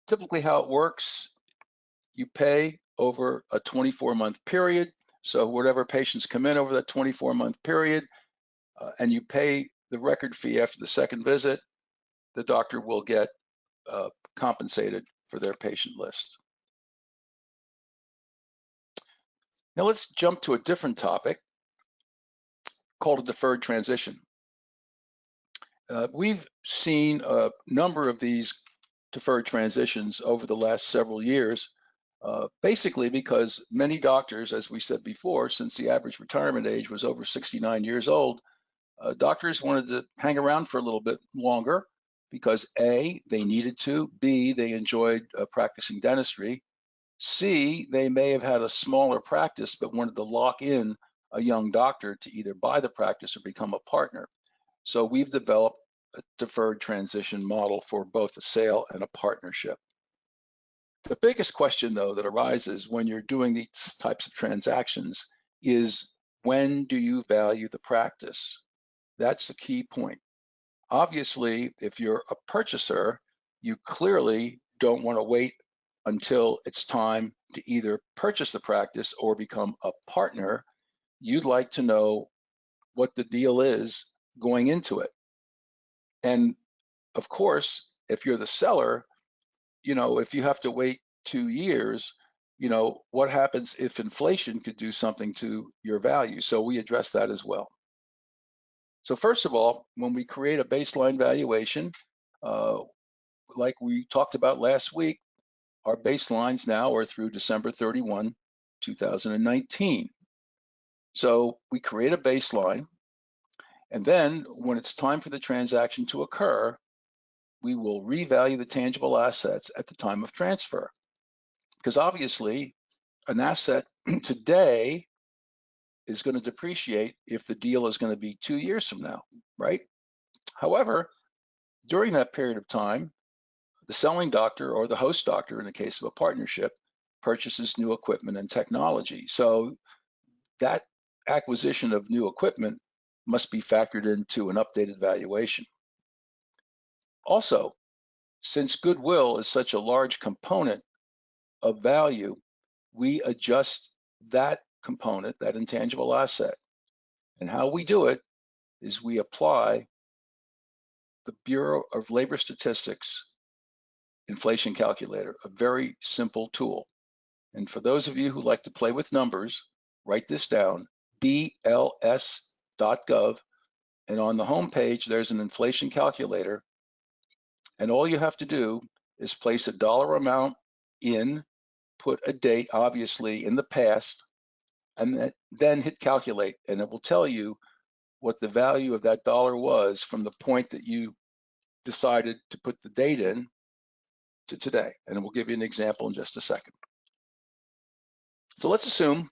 Typically how it works, you pay over a 24-month period. So whatever patients come in over that 24-month period, and you pay the record fee after the second visit, the doctor will get compensated for their patient list. Now let's jump to a different topic called a deferred transition. We've seen a number of these deferred transitions over the last several years, basically because many doctors, as we said before, since the average retirement age was over 69 years old, doctors wanted to hang around for a little bit longer because A, they needed to, B, they enjoyed practicing dentistry, C, they may have had a smaller practice but wanted to lock in a young doctor to either buy the practice or become a partner. So we've developed a deferred transition model for both a sale and a partnership. The biggest question, though, that arises when you're doing these types of transactions is, when do you value the practice? That's the key point. Obviously, if you're a purchaser, you clearly don't want to wait until it's time to either purchase the practice or become a partner. You'd like to know what the deal is going into it. And of course, if you're the seller, if you have to wait 2 years, what happens if inflation could do something to your value? So we address that as well. So first of all, when we create a baseline valuation, like we talked about last week, our baselines now are through December 31, 2019. So we create a baseline, and then when it's time for the transaction to occur, we will revalue the tangible assets at the time of transfer. Because obviously, an asset today is going to depreciate if the deal is going to be 2 years from now, right? However, during that period of time, the selling doctor or the host doctor, in the case of a partnership, purchases new equipment and technology. So that acquisition of new equipment must be factored into an updated valuation. Also, since goodwill is such a large component of value, we adjust that component, that intangible asset. And how we do it is we apply the Bureau of Labor Statistics inflation calculator, a very simple tool. And for those of you who like to play with numbers, write this down, bls.gov. And on the home page, there's an inflation calculator. And all you have to do is place a dollar amount in, put a date, obviously, in the past, and then hit calculate. And it will tell you what the value of that dollar was from the point that you decided to put the date in to today. And we'll give you an example in just a second. So let's assume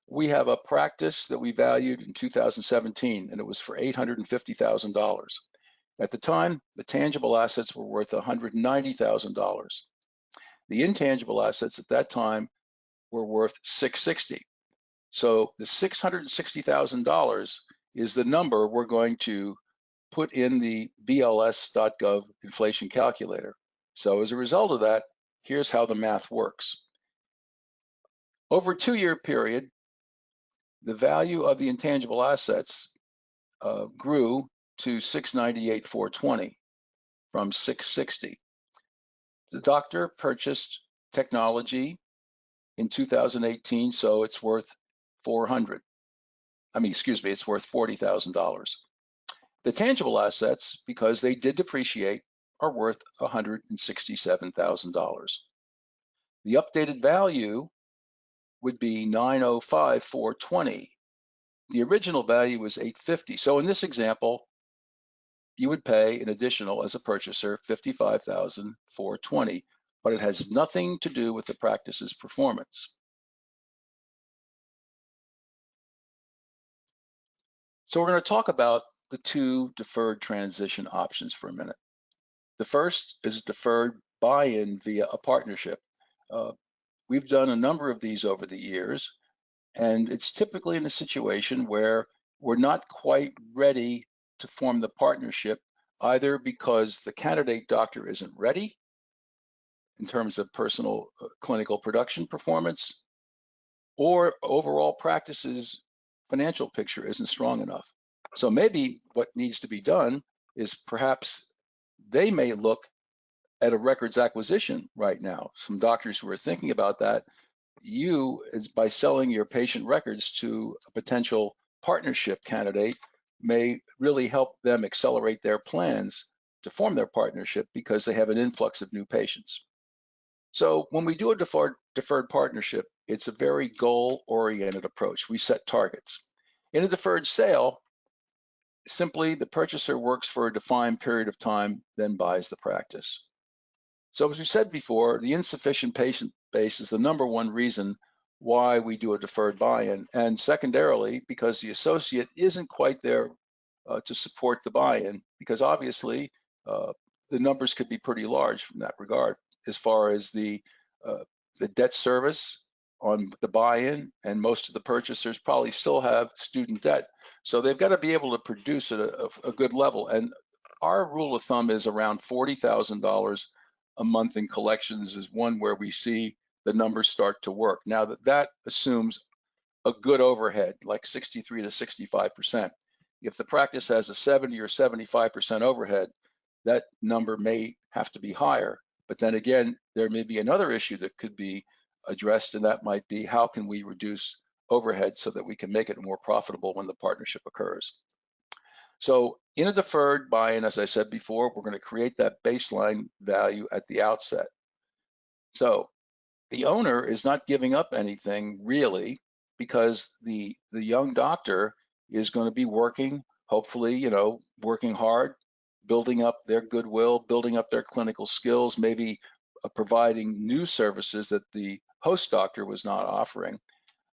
we have a practice that we valued in 2017, and it was for $850,000. At the time, the tangible assets were worth $190,000. The intangible assets at that time were worth $660,000. So the $660,000 is the number we're going to put in the BLS.gov inflation calculator. So as a result of that, here's how the math works. Over a 2-year period, the value of the intangible assets grew to $698,420 from $660,000. The doctor purchased technology in 2018, so it's worth it's worth $40,000. The tangible assets, because they did depreciate, are worth $167,000. The updated value would be $905,420. The original value was $850. So in this example, you would pay an additional, as a purchaser, $55,420, but it has nothing to do with the practice's performance. So we're going to talk about the two deferred transition options for a minute. The first is deferred buy-in via a partnership. We've done a number of these over the years, and it's typically in a situation where we're not quite ready to form the partnership, either because the candidate doctor isn't ready in terms of personal clinical production performance, or overall practice's financial picture isn't strong enough. So maybe what needs to be done is perhaps they may look at a records acquisition right now. Some doctors who are thinking about that, by selling your patient records to a potential partnership candidate, may really help them accelerate their plans to form their partnership because they have an influx of new patients. So when we do a deferred partnership, it's a very goal-oriented approach. We set targets. In a deferred sale, simply the purchaser works for a defined period of time, then buys the practice. So as we said before, the insufficient patient base is the number one reason why we do a deferred buy-in, and secondarily, because the associate isn't quite there to support the buy-in, because obviously the numbers could be pretty large from that regard, as far as the debt service on the buy-in, and most of the purchasers probably still have student debt. So they've got to be able to produce at a good level. And our rule of thumb is around $40,000 a month in collections is one where we see the numbers start to work. Now that assumes a good overhead, like 63 to 65%. If the practice has a 70 or 75% overhead, that number may have to be higher. But then again, there may be another issue that could be addressed, and that might be how can we reduce overhead so that we can make it more profitable when the partnership occurs. So in a deferred buy-in, as I said before, we're going to create that baseline value at the outset. So the owner is not giving up anything really, because the young doctor is going to be working, hopefully, working hard, building up their goodwill, building up their clinical skills, maybe providing new services that the host doctor was not offering.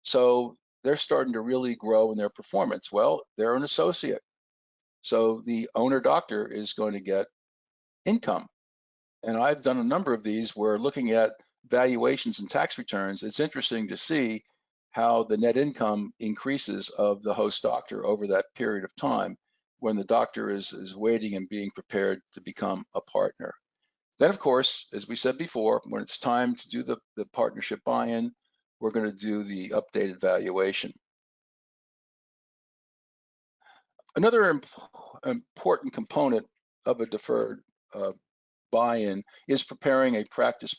So they're starting to really grow in their performance. Well, they're an associate. So the owner doctor is going to get income. And I've done a number of these where, looking at valuations and tax returns, it's interesting to see how the net income increases of the host doctor over that period of time when the doctor is waiting and being prepared to become a partner. Then, of course, as we said before, when it's time to do the partnership buy-in, we're going to do the updated valuation. Another important component of a deferred buy-in is preparing a practice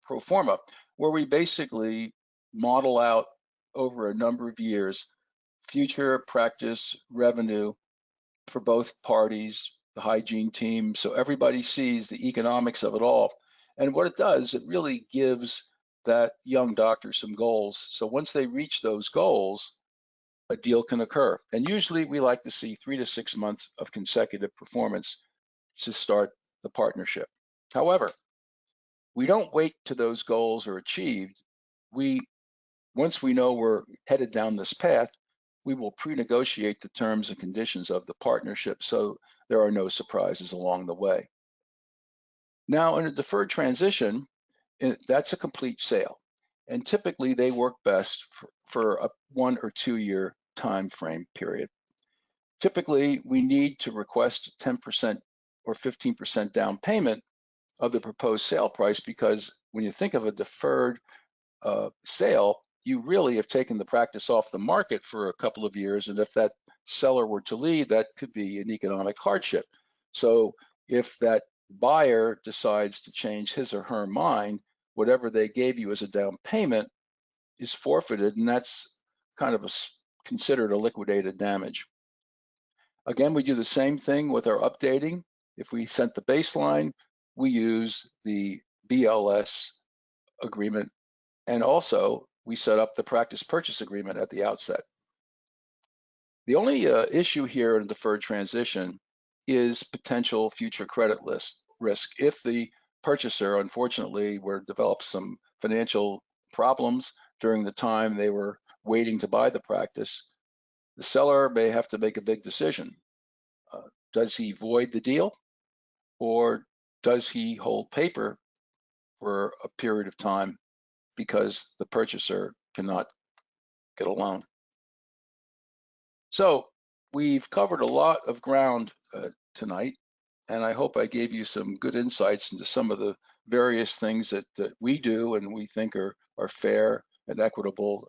pro forma, where we basically model out over a number of years future practice revenue for both parties, the hygiene team, so everybody sees the economics of it all. And what it does, it really gives that young doctor some goals. So once they reach those goals, a deal can occur. And usually we like to see 3 to 6 months of consecutive performance to start the partnership. However, we don't wait till those goals are achieved. Once we know we're headed down this path, we will pre-negotiate the terms and conditions of the partnership so there are no surprises along the way. Now, in a deferred transition, that's a complete sale. And typically they work best for a 1 or 2 year time frame period. Typically, we need to request 10% or 15% down payment of the proposed sale price, because when you think of a deferred sale, you really have taken the practice off the market for a couple of years, and if that seller were to leave, that could be an economic hardship. So if that buyer decides to change his or her mind, whatever they gave you as a down payment is forfeited, and that's kind of considered a liquidated damage. Again, we do the same thing with our updating. If we sent the baseline, we use the BLS agreement, and also we set up the practice purchase agreement at the outset. The only issue here in deferred transition is potential future credit risk. If the purchaser, unfortunately, were to develop some financial problems during the time they were waiting to buy the practice, the seller may have to make a big decision. Does he void the deal, or does he hold paper for a period of time because the purchaser cannot get a loan? So we've covered a lot of ground tonight, and I hope I gave you some good insights into some of the various things that we do and we think are fair and equitable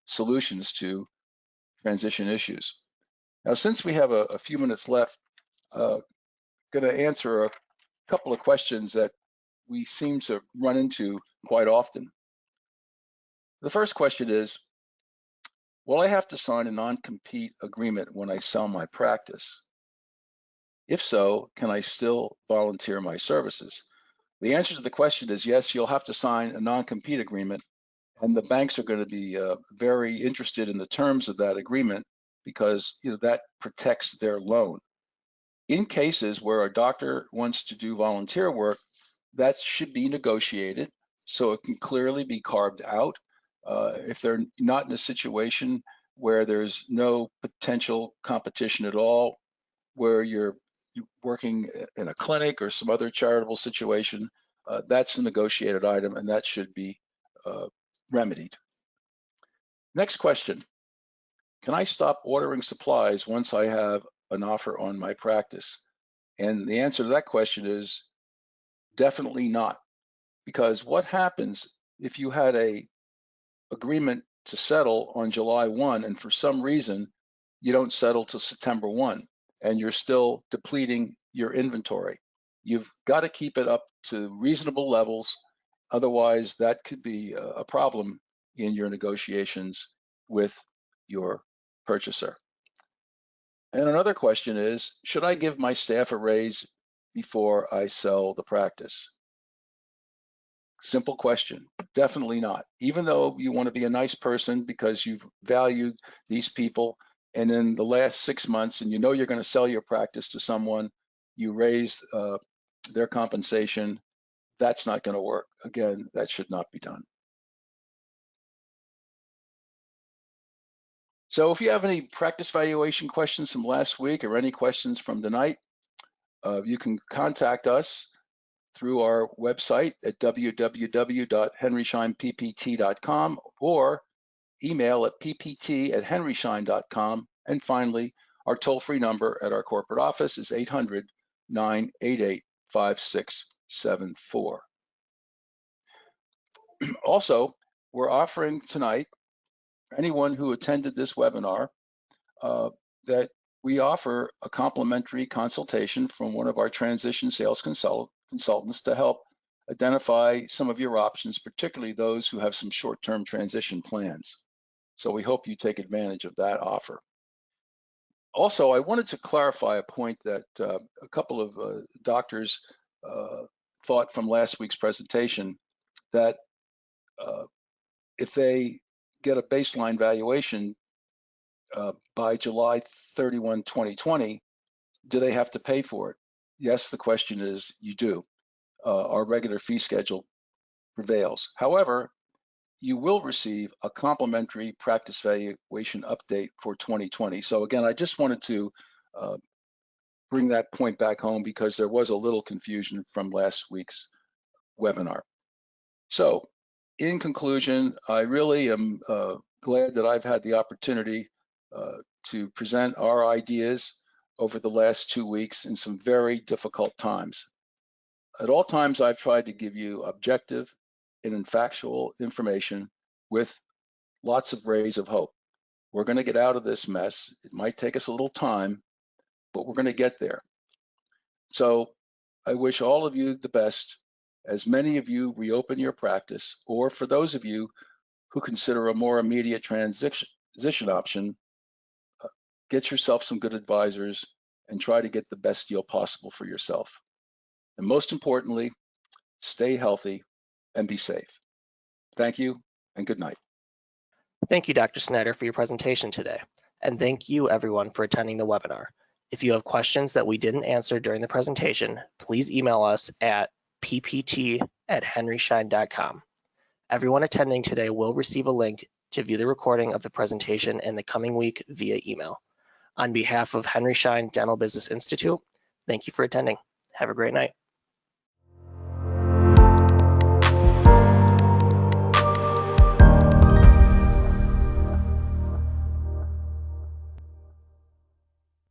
solutions to transition issues. Now, since we have a few minutes left, going to answer a couple of questions that we seem to run into quite often. The first question is, will I have to sign a non-compete agreement when I sell my practice? If so, can I still volunteer my services? The answer to the question is yes, you'll have to sign a non-compete agreement, and the banks are going to be very interested in the terms of that agreement, because that protects their loan. In cases where a doctor wants to do volunteer work, that should be negotiated so it can clearly be carved out. If they're not in a situation where there's no potential competition at all, where you're working in a clinic or some other charitable situation, that's a negotiated item, and that should be remedied. Next question. Can I stop ordering supplies once I have an offer on my practice? And the answer to that question is definitely not. Because what happens if you had a agreement to settle on July 1 and for some reason you don't settle till September 1 and you're still depleting your inventory? You've got to keep it up to reasonable levels. Otherwise, that could be a problem in your negotiations with your purchaser. And another question is, should I give my staff a raise before I sell the practice? Simple question. Definitely not. Even though you want to be a nice person because you've valued these people, and in the last 6 months, and you're going to sell your practice to someone, you raise their compensation, that's not going to work. Again, that should not be done. So if you have any practice valuation questions from last week or any questions from tonight, you can contact us through our website at www.henryscheinppt.com or email at ppt@henryschein.com. And finally, our toll-free number at our corporate office is 800-988-5674. Also, we're offering tonight, anyone who attended this webinar, that we offer a complimentary consultation from one of our transition sales consultants to help identify some of your options, particularly those who have some short-term transition plans. So we hope you take advantage of that offer. Also, I wanted to clarify a point that a couple of doctors thought from last week's presentation, that if they get a baseline valuation by July 31, 2020, do they have to pay for it? Yes, the question is, you do. Our regular fee schedule prevails. However, you will receive a complimentary practice valuation update for 2020. So again, I just wanted to bring that point back home because there was a little confusion from last week's webinar. So in conclusion, I really am glad that I've had the opportunity to present our ideas over the last 2 weeks in some very difficult times. At all times, I've tried to give you objective and factual information with lots of rays of hope. We're going to get out of this mess. It might take us a little time, but we're going to get there. So I wish all of you the best as many of you reopen your practice, or for those of you who consider a more immediate transition option, get yourself some good advisors and try to get the best deal possible for yourself. And most importantly, stay healthy and be safe. Thank you and good night. Thank you, Dr. Snyder, for your presentation today. And thank you, everyone, for attending the webinar. If you have questions that we didn't answer during the presentation, please email us at ppt@henryschein.com. Everyone attending today will receive a link to view the recording of the presentation in the coming week via email. On behalf of Henry Schein Dental Business Institute, thank you for attending. Have a great night.